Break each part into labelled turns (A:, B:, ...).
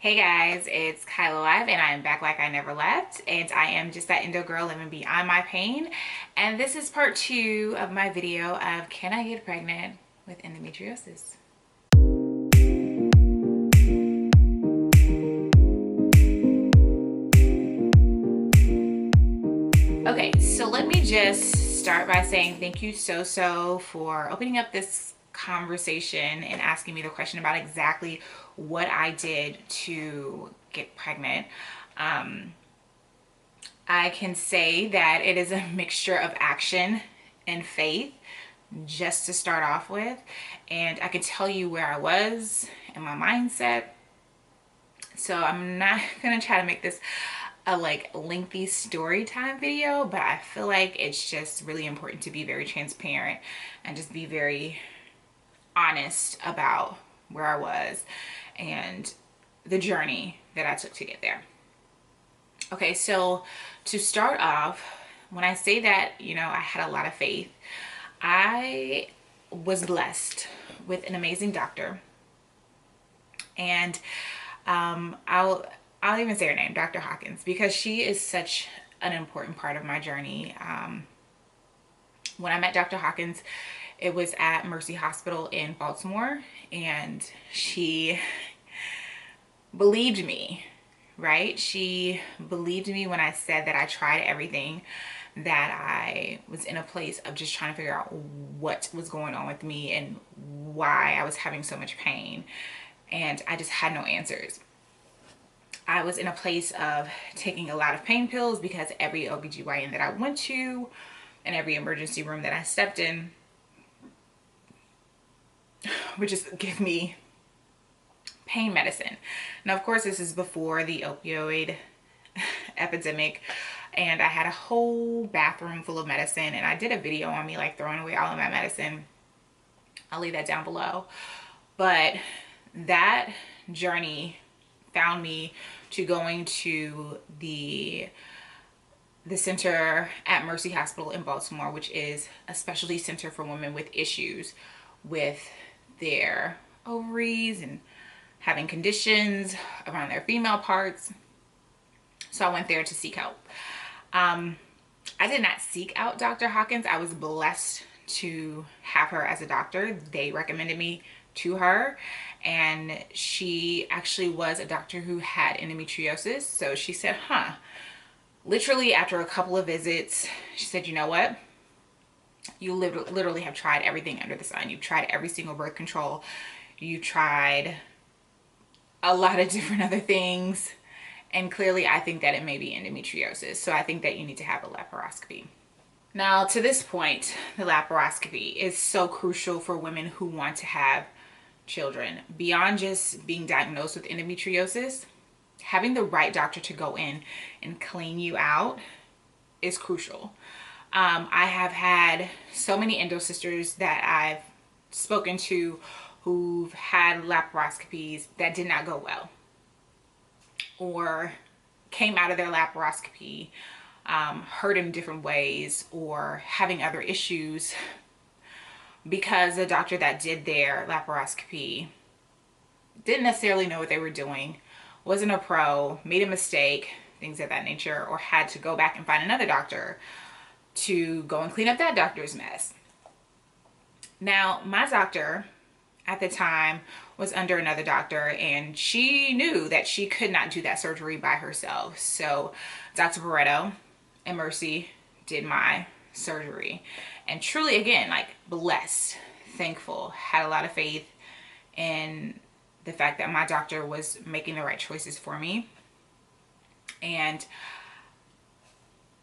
A: Hey guys, it's Kyla Live and I am back like I never left, and I am just that endo girl living beyond my pain. And this is part 2 of my video of can I get pregnant with endometriosis? Okay, so let me just start by saying thank you so for opening up this conversation and asking me the question about exactly what I did to get pregnant. I can say that it is a mixture of action and faith, just to start off with, and I can tell you where I was in my mindset. So I'm not gonna try to make this a lengthy story time video, but I feel like it's just really important to be very transparent and just be very honest about where I was and the journey that I took to get there. Okay, so to start off, when I say that, I had a lot of faith, I was blessed with an amazing doctor. And I'll even say her name, Dr. Hawkins, because she is such an important part of my journey. When I met Dr. Hawkins, it was at Mercy Hospital in Baltimore, and she believed me, right? She believed me when I said that I tried everything, that I was in a place of just trying to figure out what was going on with me and why I was having so much pain, and I just had no answers. I was in a place of taking a lot of pain pills because every OBGYN that I went to and every emergency room that I stepped in would just give me pain medicine. Now, of course, this is before the opioid epidemic, and I had a whole bathroom full of medicine, and I did a video on me like throwing away all of my medicine. I'll leave that down below. But that journey found me to going to the center at Mercy Hospital in Baltimore, which is a specialty center for women with issues with their ovaries and having conditions around their female parts. So I went there to seek help. I did not seek out Dr. Hawkins. I was blessed to have her as a doctor. They recommended me to her, and she actually was a doctor who had endometriosis. So she said, literally after a couple of visits, she said, you know what? You literally have tried everything under the sun. You've tried every single birth control. You tried a lot of different other things. And clearly I think that it may be endometriosis. So I think that you need to have a laparoscopy. Now, to this point, the laparoscopy is so crucial for women who want to have children. Beyond just being diagnosed with endometriosis, having the right doctor to go in and clean you out is crucial. I have had so many endo sisters that I've spoken to who've had laparoscopies that did not go well, or came out of their laparoscopy hurt in different ways or having other issues because the doctor that did their laparoscopy didn't necessarily know what they were doing, wasn't a pro, made a mistake, things of that nature, or had to go back and find another doctor to go and clean up that doctor's mess. Now, my doctor at the time was under another doctor, and she knew that she could not do that surgery by herself. So Dr. Barretto and Mercy did my surgery, and truly, again, like, blessed, thankful, had a lot of faith in the fact that my doctor was making the right choices for me. And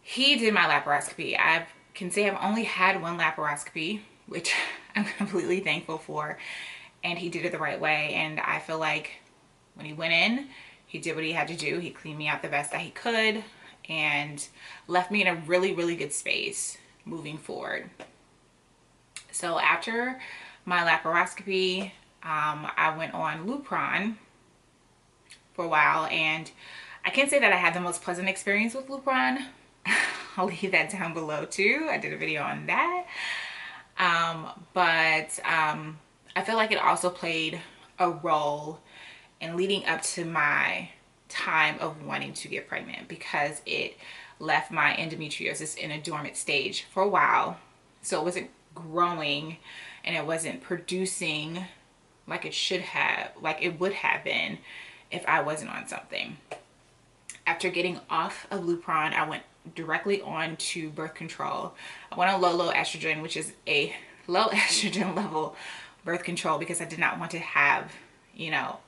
A: he did my laparoscopy. I can say I've only had one laparoscopy, which I'm completely thankful for, and he did it the right way. And I feel like when he went in, he did what he had to do. He cleaned me out the best that he could and left me in a really good space moving forward. So after my laparoscopy, I went on Lupron for a while, and I can't say that I had the most pleasant experience with Lupron. I'll leave that down below too. I did a video on that. But I feel like it also played a role and leading up to my time of wanting to get pregnant, because it left my endometriosis in a dormant stage for a while. So it wasn't growing and it wasn't producing like it should have, like it would have been if I wasn't on something. After getting off of Lupron, I went directly on to birth control. I went on low estrogen, which is a low estrogen level birth control, because I did not want to have, you know,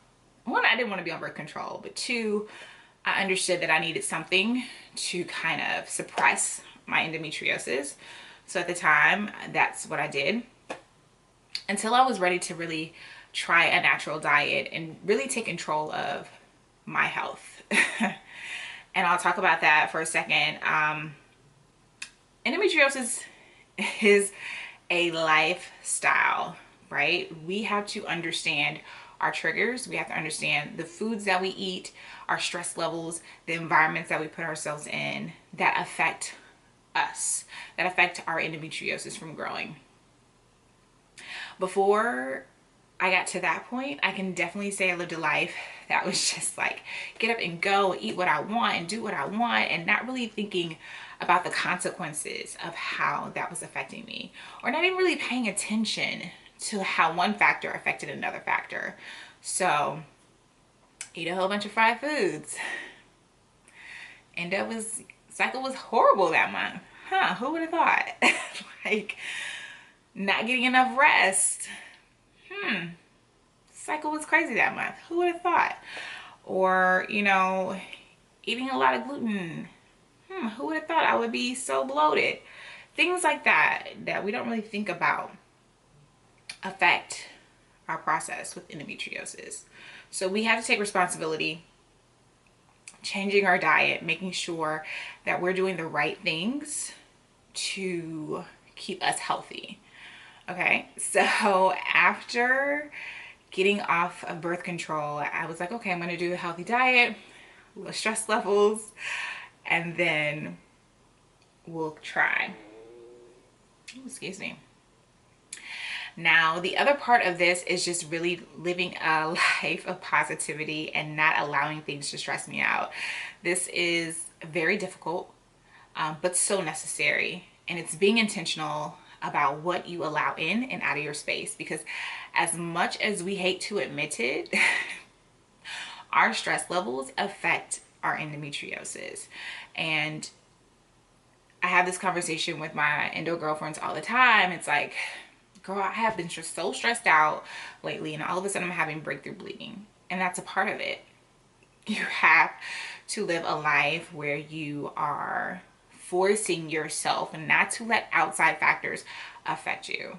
A: one, I didn't want to be on birth control, but two, I understood that I needed something to kind of suppress my endometriosis. So at the time, that's what I did until I was ready to really try a natural diet and really take control of my health. And I'll talk about that for a second. Endometriosis is a lifestyle, right? We have to understand our triggers. We have to understand the foods that we eat, our stress levels, the environments that we put ourselves in that affect us, that affect our endometriosis from growing. Before I got to that point, I can definitely say I lived a life that was just like get up and go, eat what I want and do what I want, and not really thinking about the consequences of how that was affecting me, or not even really paying attention to how one factor affected another factor. So eat a whole bunch of fried foods. Cycle was horrible that month. Who would have thought? Like not getting enough rest. Cycle was crazy that month. Who would have thought? Or, you know, eating a lot of gluten. Who would have thought I would be so bloated? Things like that that we don't really think about affect our process with endometriosis. So we have to take responsibility, changing our diet, making sure that we're doing the right things to keep us healthy. Okay, so after getting off of birth control, I was like, okay, I'm gonna do a healthy diet, low stress levels, and then we'll try. Ooh, excuse me. Now, the other part of this is just really living a life of positivity and not allowing things to stress me out. This is very difficult, but so necessary. And it's being intentional about what you allow in and out of your space, because as much as we hate to admit it, our stress levels affect our endometriosis. And I have this conversation with my endo girlfriends all the time. It's like, girl, I have been so stressed out lately, and all of a sudden I'm having breakthrough bleeding. And that's a part of it. You have to live a life where you are forcing yourself and not to let outside factors affect you.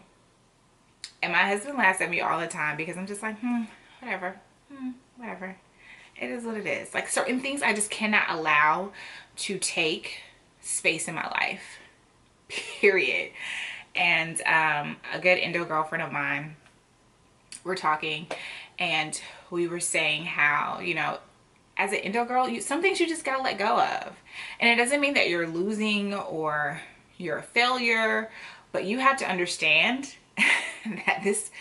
A: And my husband laughs at me all the time because I'm just like, whatever. Whatever. It is what it is. Like certain things I just cannot allow to take space in my life. Period. And a good endo girlfriend of mine, we're talking, and we were saying how, you know, as an endo girl, some things you just gotta let go of. And it doesn't mean that you're losing or you're a failure, but you have to understand that this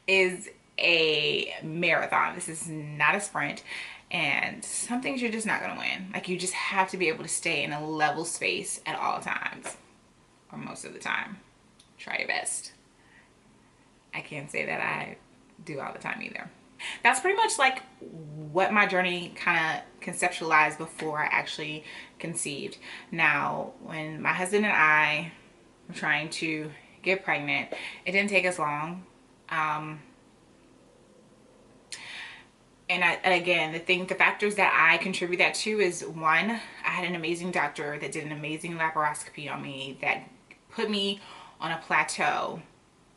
A: is a marathon. This is not a sprint. And some things you're just not gonna win. Like you just have to be able to stay in a level space at all times, or most of the time. Try your best. I can't say that I do all the time either. That's pretty much like what my journey kind of conceptualized before I actually conceived. Now, when my husband and I were trying to get pregnant, it didn't take us long. And again, the factors that I contribute that to is, one, I had an amazing doctor that did an amazing laparoscopy on me that put me on a plateau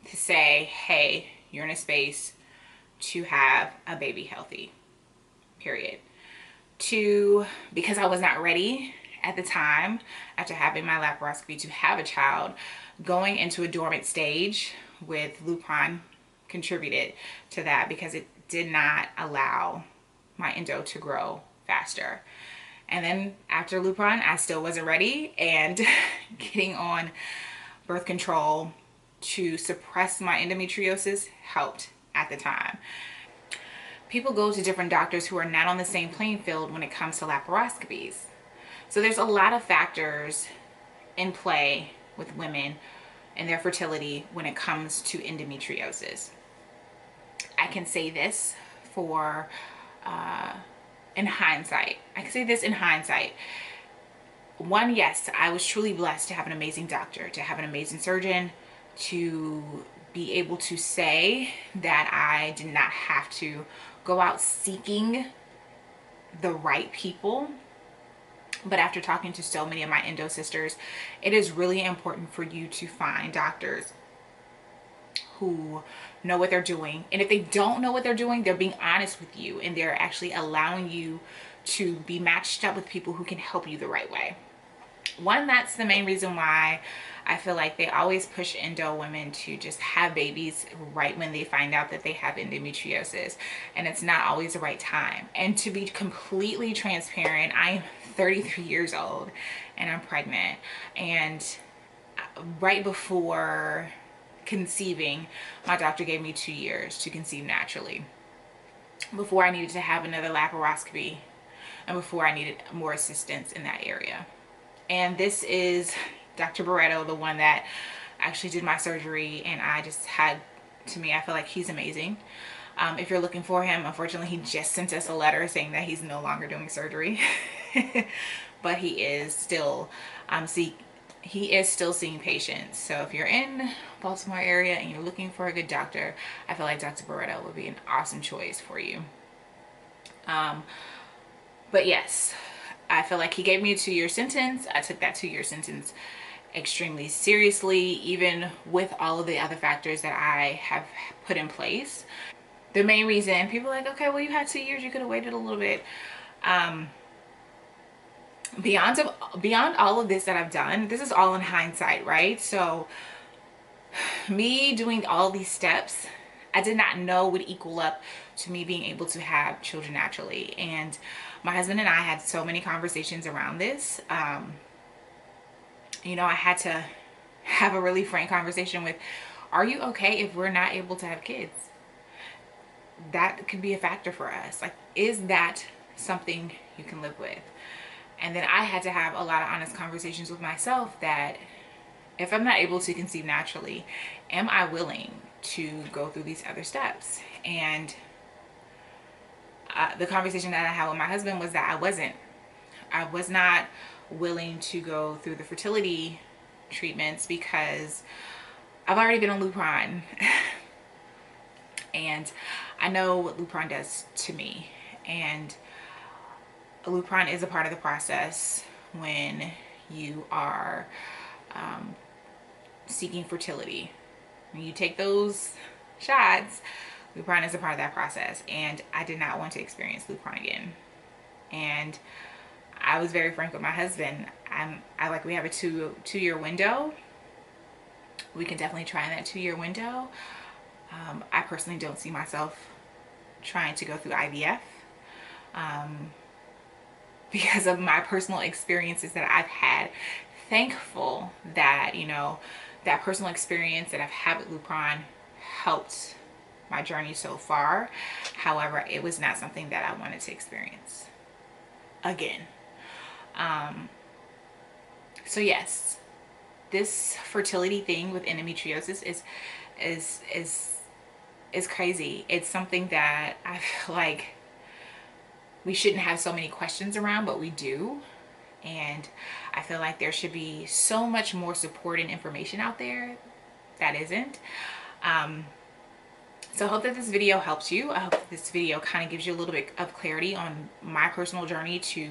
A: to say, hey, you're in a space to have a baby healthy, period. Two, because I was not ready at the time after having my laparoscopy to have a child, going into a dormant stage with Lupron contributed to that, because it did not allow my endo to grow faster. And then after Lupron, I still wasn't ready, and getting on birth control to suppress my endometriosis helped at the time. people go to different doctors who are not on the same playing field when it comes to laparoscopies. So there's a lot of factors in play with women and their fertility when it comes to endometriosis. I can say this for in hindsight. I can say this in hindsight. One, yes, I was truly blessed to have an amazing doctor, to have an amazing surgeon, to be able to say that I did not have to go out seeking the right people. But after talking to so many of my endo sisters, it is really important for you to find doctors who know what they're doing. And if they don't know what they're doing, they're being honest with you and they're actually allowing you to be matched up with people who can help you the right way. One, that's the main reason why I feel like they always push endo women to just have babies right when they find out that they have endometriosis, and it's not always the right time. And to be completely transparent, I'm 33 years old and I'm pregnant, and right before conceiving, my doctor gave me 2 years to conceive naturally before I needed to have another laparoscopy and before I needed more assistance in that area. And this is Dr. Barreto, the one that actually did my surgery, and I just had, to me, I feel like he's amazing. If you're looking for him, unfortunately, he just sent us a letter saying that he's no longer doing surgery, but he is still seeing patients. So if you're in Baltimore area and you're looking for a good doctor, I feel like Dr. Barreto would be an awesome choice for you. But yes, I feel like he gave me a 2-year sentence. I took that 2-year sentence extremely seriously, even with all of the other factors that I have put in place. The main reason people are like, okay, well, you had 2 years, you could have waited a little bit. Beyond all of this that I've done, this is all in hindsight, right? So me doing all these steps, I did not know would equal up to me being able to have children naturally. And my husband and I had so many conversations around this. You know, I had to have a really frank conversation with, are you okay if we're not able to have kids? That could be a factor for us. Like, is that something you can live with? And then I had to have a lot of honest conversations with myself that if I'm not able to conceive naturally, am I willing to go through these other steps? And the conversation that I had with my husband was that I was not willing to go through the fertility treatments because I've already been on Lupron. And I know what Lupron does to me. And Lupron is a part of the process when you are seeking fertility. When you take those shots, Lupron is a part of that process, and I did not want to experience Lupron again. And I was very frank with my husband. We have a two-year window. We can definitely try in that 2-year window. I personally don't see myself trying to go through IVF because of my personal experiences that I've had. Thankful that, you know, that personal experience that I've had with Lupron helped my journey so far. However, it was not something that I wanted to experience again. So yes, this fertility thing with endometriosis is crazy. It's something that I feel like we shouldn't have so many questions around, but we do. And I feel like there should be so much more support and information out there that isn't. So I hope that this video helps you. I hope this video kind of gives you a little bit of clarity on my personal journey to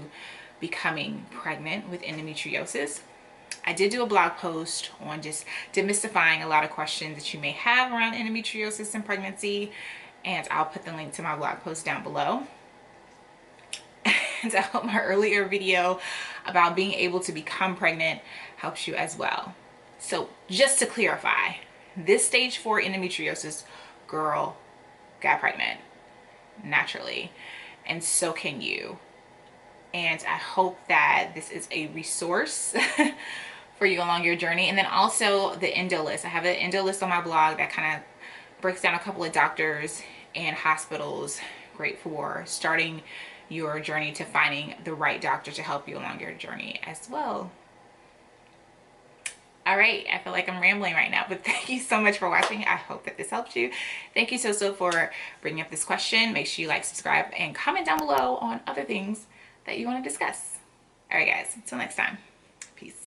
A: becoming pregnant with endometriosis. I did do a blog post on just demystifying a lot of questions that you may have around endometriosis and pregnancy, and I'll put the link to my blog post down below. And I hope my earlier video about being able to become pregnant helps you as well. So just to clarify, this stage 4 endometriosis girl got pregnant naturally, and so can you. And I hope that this is a resource for you along your journey. And then also the endo list. I have an endo list on my blog that kind of breaks down a couple of doctors and hospitals great for starting your journey to finding the right doctor to help you along your journey as well. All right, I feel like I'm rambling right now, but thank you so much for watching. I hope that this helped you. Thank you so for bringing up this question. Make sure you like, subscribe, and comment down below on other things that you want to discuss. All right, guys, until next time, peace.